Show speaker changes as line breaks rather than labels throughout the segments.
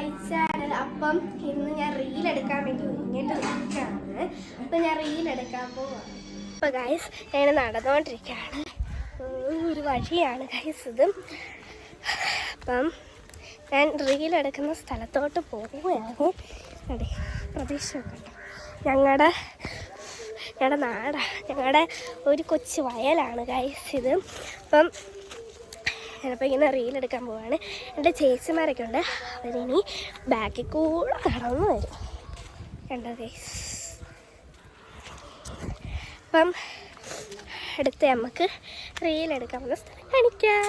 My channel. അപ്പം ഇന്ന് ഞാൻ റീൽ എടുക്കാൻ വേണ്ടി ഒരുങ്ങിയിട്ട് നിൽക്കുകയാണ്. അപ്പം ഞാൻ റീൽ എടുക്കാൻ പോവാണ്. അപ്പോൾ ഗൈസ് ഞാൻ നടന്നുകൊണ്ടിരിക്കുകയാണ്. ഒരു വഴിയാണ് ഗൈസ് ഇത്. അപ്പം ഞാൻ റീൽ എടുക്കുന്ന സ്ഥലത്തോട്ട് പോവുകയാണ്. അതെ, പ്രതീക്ഷ കണ്ടോ, ഞങ്ങളുടെ നാടാണ്, ഞങ്ങളുടെ ഒരു കൊച്ചു വയലാണ് ഗൈസ് ഇത്. അപ്പം ഞാനിപ്പോൾ ഇങ്ങനെ റീലെടുക്കാൻ പോവാണ്. എൻ്റെ ചേച്ചിമാരൊക്കെ ഉണ്ട്, അവരിനി ബാക്കിൽ കൂടെ കടന്നു വരും. കണ്ടോ ഗൈസ്. അപ്പം അടുത്ത് നമുക്ക് റീലെടുക്കാൻ വന്ന സ്ഥലം കാണിക്കാം.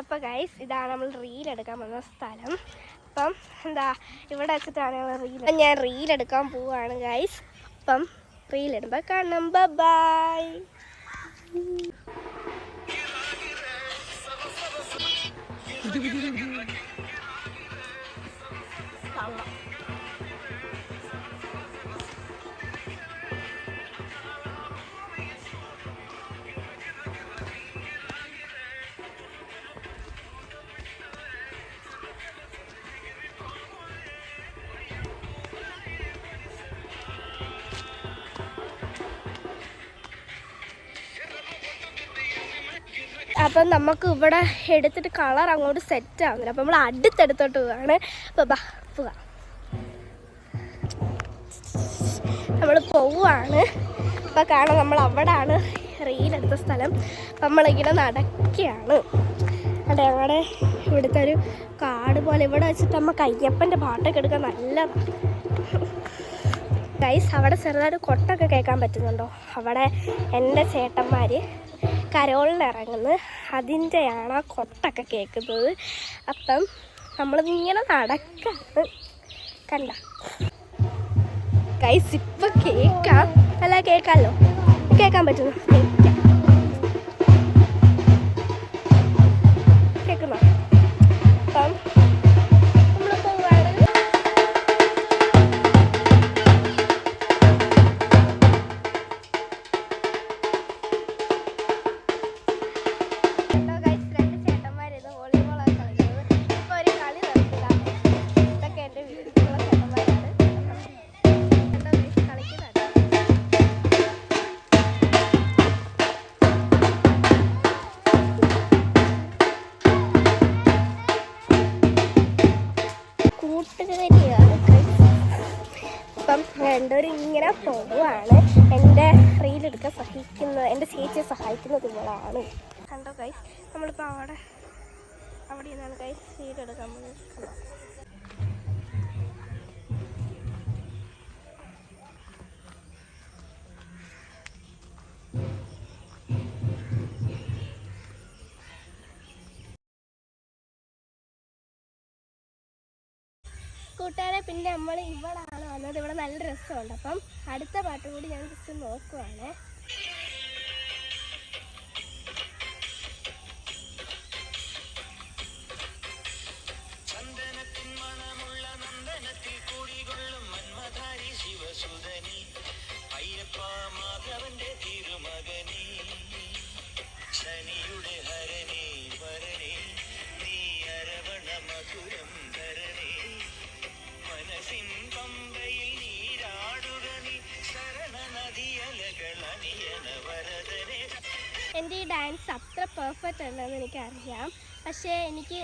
അപ്പോൾ ഗൈസ് ഇതാണ് നമ്മൾ റീലെടുക്കാൻ വന്ന സ്ഥലം. അപ്പം എന്താ ഇവിടെ വെച്ചിട്ടാണ് ഞാൻ റീലെടുക്കാൻ പോവുകയാണ് ഗൈസ്. അപ്പം റീലിടുമ്പോൾ കാണാം. ബൈ. അപ്പം നമുക്ക് ഇവിടെ എടുത്തിട്ട് കളർ അങ്ങോട്ട് സെറ്റ് ആവുന്നില്ല. അപ്പം നമ്മൾ അടുത്തെടുത്തോട്ട് പോവാണ്. അപ്പോൾ പോവാം, നമ്മൾ പോവുകയാണ്. അപ്പോൾ കാണാം, നമ്മൾ അവിടെയാണ് റീലെടുത്ത സ്ഥലം. അപ്പം നമ്മളിങ്ങനെ നടക്കുകയാണ്. അവിടെ ഞങ്ങളുടെ ഇവിടുത്തെ ഒരു കാട് പോലെ ഇവിടെ വെച്ചിട്ട് നമുക്ക് അയ്യപ്പൻ്റെ പാട്ടൊക്കെ എടുക്കാൻ നല്ലതാണ് ഗൈസ്. അവിടെ ചെറുതായിട്ട് കൊട്ടൊക്കെ കേൾക്കാൻ പറ്റുന്നുണ്ടോ? അവിടെ എൻ്റെ ചേട്ടന്മാർ കരോളിന് ഇറങ്ങുന്നത്, അതിൻ്റെയാണ് ആ കൊട്ടൊക്കെ കേൾക്കുന്നത്. അപ്പം നമ്മളിങ്ങനെ നടക്കാണ്. കണ്ട ഗൈസ്, ഇപ്പം കേൾക്കാം, അല്ല കേൾക്കാമല്ലോ, കേൾക്കാൻ പറ്റുന്നു, കേൾക്കുന്നോ? അപ്പം നമ്മൾ പോവുകയാണ്. അപ്പം രണ്ടുപേരും ഇങ്ങനെ പോവുകയാണ്. എൻ്റെ റീലെടുക്കാൻ സഹായിക്കുന്നത്, എൻ്റെ ചേച്ചിയെ സഹായിക്കുന്നത് ഇവളാണ്. കണ്ടോ ഗൈസ്, നമ്മളിപ്പോൾ അവിടെ നിന്നാണ് ഗൈസ് റീലെടുക്കാൻ പോകുന്നത്. കണ്ടോ? കൂട്ടുകാരെ, പിന്നെ നമ്മൾ ഇവിടാണ് വന്നത്. ഇവിടെ നല്ല രസമുണ്ട്. അപ്പം അടുത്ത പാട്ടും കൂടി ഞാൻ ജസ്റ്റ് നോക്കുവാണ്. എൻ്റെ ഈ ഡാൻസ് അത്ര പെർഫെക്റ്റ് അല്ലെന്ന് എനിക്കറിയാം. പക്ഷേ എനിക്ക്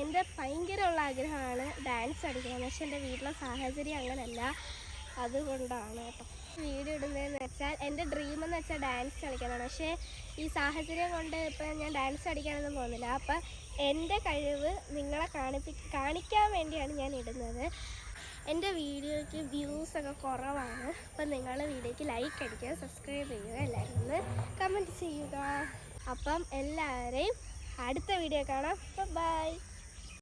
എൻ്റെ ഭയങ്കരമുള്ള ആഗ്രഹമാണ് ഡാൻസ് പഠിക്കണം. പക്ഷേ എൻ്റെ വീട്ടിലെ സാഹചര്യം അങ്ങനെയല്ല, അതുകൊണ്ടാണ് കേട്ടോ വീഡിയോ ഇടുന്നതെന്ന് വെച്ചാൽ. എൻ്റെ ഡ്രീമെന്ന് വെച്ചാൽ ഡാൻസ് കളിക്കാനാണ്. പക്ഷേ ഈ സാഹചര്യം കൊണ്ട് ഇപ്പം ഞാൻ ഡാൻസ് പഠിക്കാനൊന്നും പോകുന്നില്ല. അപ്പം എൻ്റെ കഴിവ് നിങ്ങളെ കാണിക്കാൻ വേണ്ടിയാണ് ഞാൻ ഇടുന്നത്. എൻ്റെ വീഡിയോയ്ക്ക് വ്യൂസൊക്കെ കുറവാണ്. അപ്പം നിങ്ങൾ വീഡിയോയ്ക്ക് ലൈക്ക് അടിക്കുക, സബ്സ്ക്രൈബ് ചെയ്യുക, എല്ലാവരും ഒന്ന് കമൻറ്റ് ചെയ്യുക. അപ്പം എല്ലാവരെയും അടുത്ത വീഡിയോ കാണാം. ബൈ.